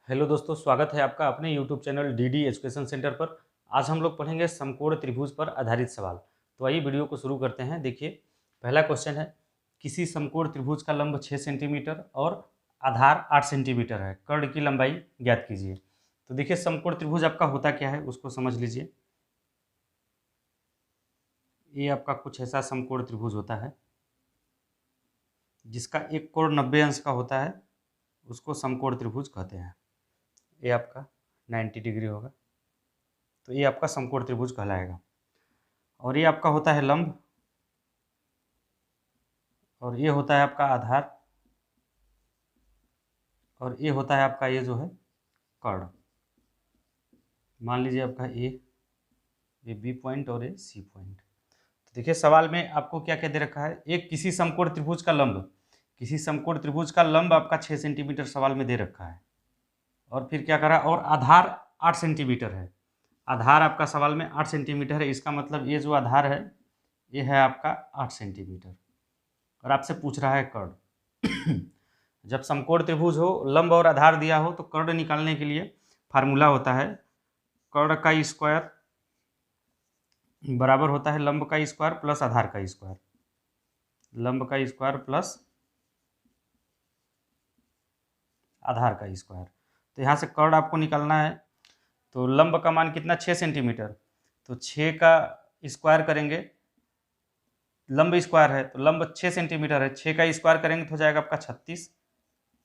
Hello दोस्तों, स्वागत है आपका अपने YouTube channel DD education centre पर। आज हम लोग पढ़ेंगे समकोण त्रिभुज पर आधारित सवाल। तो आइए वीडियो को शुरू करते हैं। देखिए, पहला क्वेश्चन है, किसी समकोण त्रिभुज का लंब 6 सेंटीमीटर और आधार 8 सेंटीमीटर है, कर्ण की लंबाई ज्ञात कीजिए। तो देखिए, समकोण त्रिभुज आपका होता क्या है उसको समझ लीजिए। ये आपका कुछ ऐसा समकोण त्रिभुज होता है जिसका एक कोण 90 अंश का होता है, उसको समकोण त्रिभुज कहते हैं। ये आपका 90 डिग्री होगा, तो ये आपका समकोण त्रिभुज कहलाएगा। और ये आपका होता है लंब, और ये होता है आपका आधार, और ये होता है आपका ये जो है कर्ण। मान लीजिए आपका ये बी पॉइंट और ये सी पॉइंट। तो देखिए, सवाल में आपको क्या क्या दे रखा है, एक किसी समकोण त्रिभुज का लंब, किसी समकोण त्रिभुज का लंब आपका 6 सेंटीमीटर सवाल में दे रखा है। और फिर क्या करा, और आधार 8 सेंटीमीटर है। आधार आपका सवाल में 8 सेंटीमीटर है, इसका मतलब ये जो आधार है ये है आपका 8 सेंटीमीटर। और आपसे पूछ रहा है कर्ण। जब समकोण त्रिभुज हो, लंब और आधार दिया हो, तो कर्ण निकालने के लिए फार्मूला होता है कर्ण का स्क्वायर बराबर होता है लंब का स्क्वायर प्लस आधार का स्क्वायर। लंब का स्क्वायर प्लस आधार का स्क्वायर। तो यहाँ से कर्ण आपको निकालना है। तो लंब का मान कितना, 6 सेंटीमीटर। तो 6 का स्क्वायर करेंगे, लंब स्क्वायर है तो लंब 6 सेंटीमीटर है, 6 का स्क्वायर करेंगे तो हो जाएगा आपका 36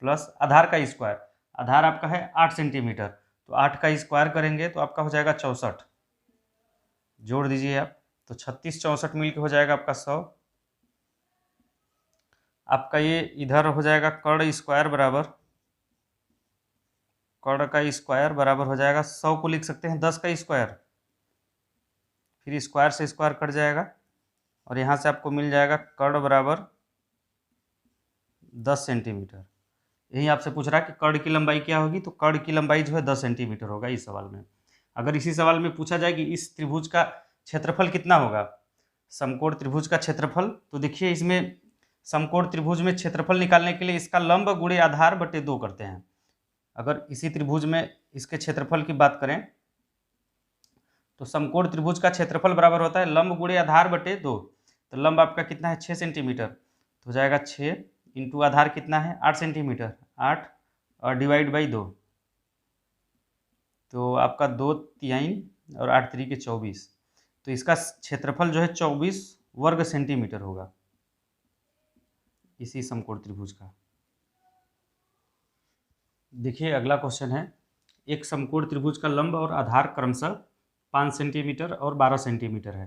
प्लस आधार का स्क्वायर। आधार आपका है 8 सेंटीमीटर, तो 8 का स्क्वायर करेंगे तो आपका हो जाएगा 64। जोड़ दीजिए आप, तो 36 64 मिलकर हो जाएगा आपका 100। आपका ये इधर हो जाएगा कर्ण स्क्वायर बराबर, कर्ण का स्क्वायर बराबर हो जाएगा 100 को लिख सकते हैं 10 का स्क्वायर, फिर स्क्वायर से स्क्वायर कट जाएगा और यहाँ से आपको मिल जाएगा कर्ण बराबर 10 सेंटीमीटर। यही आपसे पूछ रहा है कि कर्ण की लंबाई क्या होगी, तो कर्ण की लंबाई जो है 10 सेंटीमीटर होगा इस सवाल में। अगर इसी सवाल में पूछा जाए कि इस त्रिभुज का क्षेत्रफल कितना होगा, समकोण त्रिभुज का क्षेत्रफल, तो देखिए इसमें समकोण त्रिभुज में क्षेत्रफल निकालने के लिए इसका लंब गुणे आधार बटे 2 करते हैं। अगर इसी त्रिभुज में इसके क्षेत्रफल की बात करें तो समकोण त्रिभुज का क्षेत्रफल बराबर होता है लंब गुणे आधार बटे 2। तो लंब आपका कितना है, 6 सेंटीमीटर, तो हो जाएगा 6 इंटू आधार कितना है, 8 सेंटीमीटर, 8 और डिवाइड बाई 2, तो आपका 2 तिहाई और 8 3 के 24। तो इसका क्षेत्रफल जो है 24 वर्ग सेंटीमीटर होगा इसी समकोण त्रिभुज का। देखिए, अगला क्वेश्चन है, एक समकोण त्रिभुज का लंब और आधार क्रमशः 5 सेंटीमीटर और 12 सेंटीमीटर है,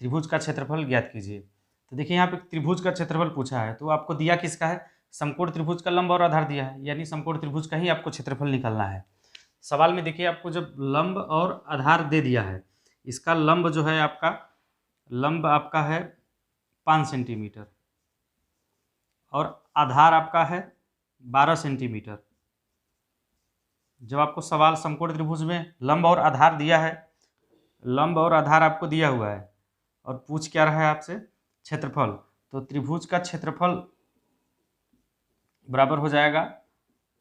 त्रिभुज का क्षेत्रफल ज्ञात कीजिए। तो देखिए, यहाँ पे त्रिभुज का क्षेत्रफल पूछा है, तो आपको दिया किसका है, समकोण त्रिभुज का लंब और आधार दिया है, यानी समकोण त्रिभुज का ही आपको क्षेत्रफल निकालना है। सवाल में देखिए, आपको जब लंब और आधार दे दिया है, इसका लंब जो है आपका, लंब आपका है 5 सेंटीमीटर और आधार आपका है 12 सेंटीमीटर। जब आपको सवाल समकोण त्रिभुज में लंब और आधार दिया है, लंब और आधार आपको दिया हुआ है और पूछ क्या रहा है आपसे, क्षेत्रफल, तो त्रिभुज का क्षेत्रफल बराबर हो जाएगा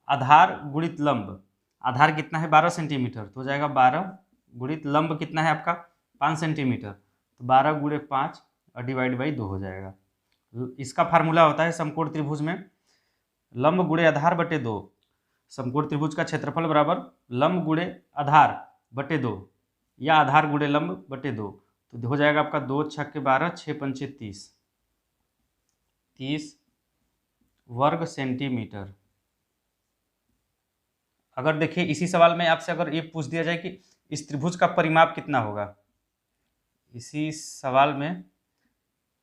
आधार गुणित लंब। आधार कितना है, 12 सेंटीमीटर, तो हो जाएगा 12 गुणित लंब कितना है आपका 5 सेंटीमीटर, तो 12 गुणे 5 और डिवाइड बाई 2 हो जाएगा। इसका फार्मूला होता है समकोण त्रिभुज में लंब गुणे आधार बटे 2। समकोण त्रिभुज का क्षेत्रफल बराबर लंब गुणे आधार बटे 2 या आधार गुणे लंब बटे 2। तो हो जाएगा आपका 2 छक्के 12, 6 पंचे 30 वर्ग सेंटीमीटर। अगर देखिए इसी सवाल में आपसे अगर ये पूछ दिया जाए कि इस त्रिभुज का परिमाप कितना होगा, इसी सवाल में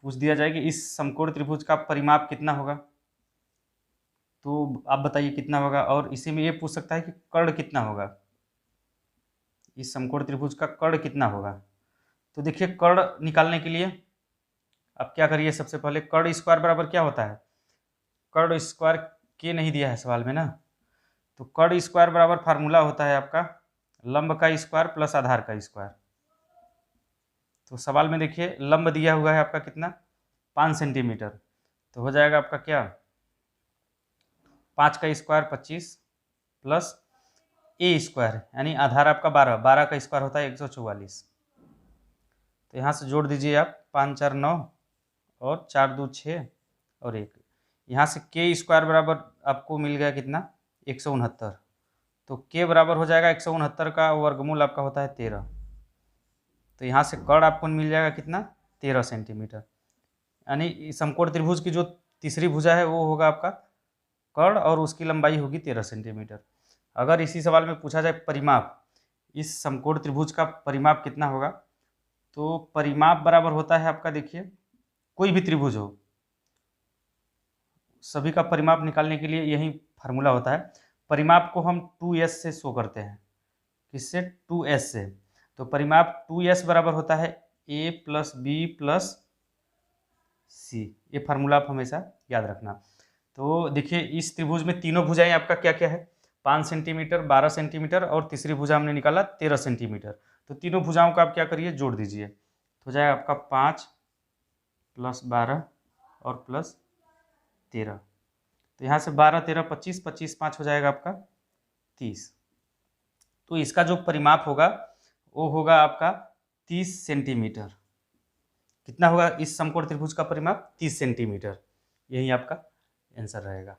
पूछ दिया जाए कि इस समकोण त्रिभुज का परिमाप कितना होगा, तो आप बताइए कितना होगा। और इसी में ये पूछ सकता है कि कर्ण कितना होगा, इस समकोण त्रिभुज का कर्ण कितना होगा। तो देखिए, कर्ण निकालने के लिए आप क्या करिए, सबसे पहले कर्ण स्क्वायर बराबर क्या होता है, कर्ण स्क्वायर के नहीं दिया है सवाल में ना, तो कर्ण स्क्वायर बराबर फार्मूला होता है आपका लंब का स्क्वायर प्लस आधार का स्क्वायर। तो सवाल में देखिए लंब दिया हुआ है आपका कितना, 5 सेंटीमीटर, तो हो जाएगा आपका क्या, 5 का स्क्वायर 25 प्लस ए स्क्वायर है, यानी आधार आपका 12, 12 का स्क्वायर होता है 144। तो यहाँ से जोड़ दीजिए आप, 5 4 9 और 4 2 6 और 1। यहाँ से के स्क्वायर बराबर आपको मिल गया कितना, 169। तो के बराबर हो जाएगा 169 का वर्गमूल आपका होता है 13। तो यहाँ से कर्ण आपको मिल जाएगा कितना, 13 सेंटीमीटर। यानी समकोण त्रिभुज की जो तीसरी भुजा है वो होगा आपका कर्ण और उसकी लंबाई होगी 13 सेंटीमीटर। अगर इसी सवाल में पूछा जाए परिमाप, इस समकोण त्रिभुज का परिमाप कितना होगा, तो परिमाप बराबर होता है आपका, देखिए कोई भी त्रिभुज हो, सभी का परिमाप निकालने के लिए यही फार्मूला होता है। परिमाप को हम 2s से शो करते हैं, किससे, 2s से। तो परिमाप 2s बराबर होता है a प्लस बी प्लस सी। ये फार्मूला आप हमेशा याद रखना। तो देखिए इस त्रिभुज में तीनों भुजाएं आपका क्या क्या है, 5 सेंटीमीटर, 12 सेंटीमीटर और तीसरी भुजा हमने निकाला 13 सेंटीमीटर। तो तीनों भुजाओं का आप क्या करिए, जोड़ दीजिए। तो हो जाएगा आपका 5 प्लस 12 और प्लस 13। तो यहाँ से 12 13 25, 25 5 हो जाएगा आपका 30। तो इसका जो परिमाप होगा वो होगा आपका 30 सेंटीमीटर। कितना होगा इस समकोण त्रिभुज का परिमाप, 30 सेंटीमीटर। यही आपका आंसर रहेगा।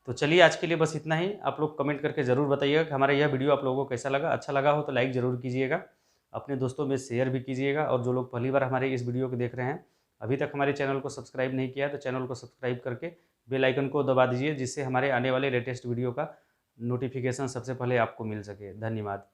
तो चलिए आज के लिए बस इतना ही। आप लोग कमेंट करके ज़रूर बताइएगा कि हमारा यह वीडियो आप लोगों को कैसा लगा। अच्छा लगा हो तो लाइक ज़रूर कीजिएगा, अपने दोस्तों में शेयर भी कीजिएगा। और जो लोग पहली बार हमारे इस वीडियो को देख रहे हैं, अभी तक हमारे चैनल को सब्सक्राइब नहीं किया, तो चैनल को सब्सक्राइब करके बेल आइकन को दबा दीजिए, जिससे हमारे आने वाले लेटेस्ट वीडियो का नोटिफिकेशन सबसे पहले आपको मिल सके। धन्यवाद।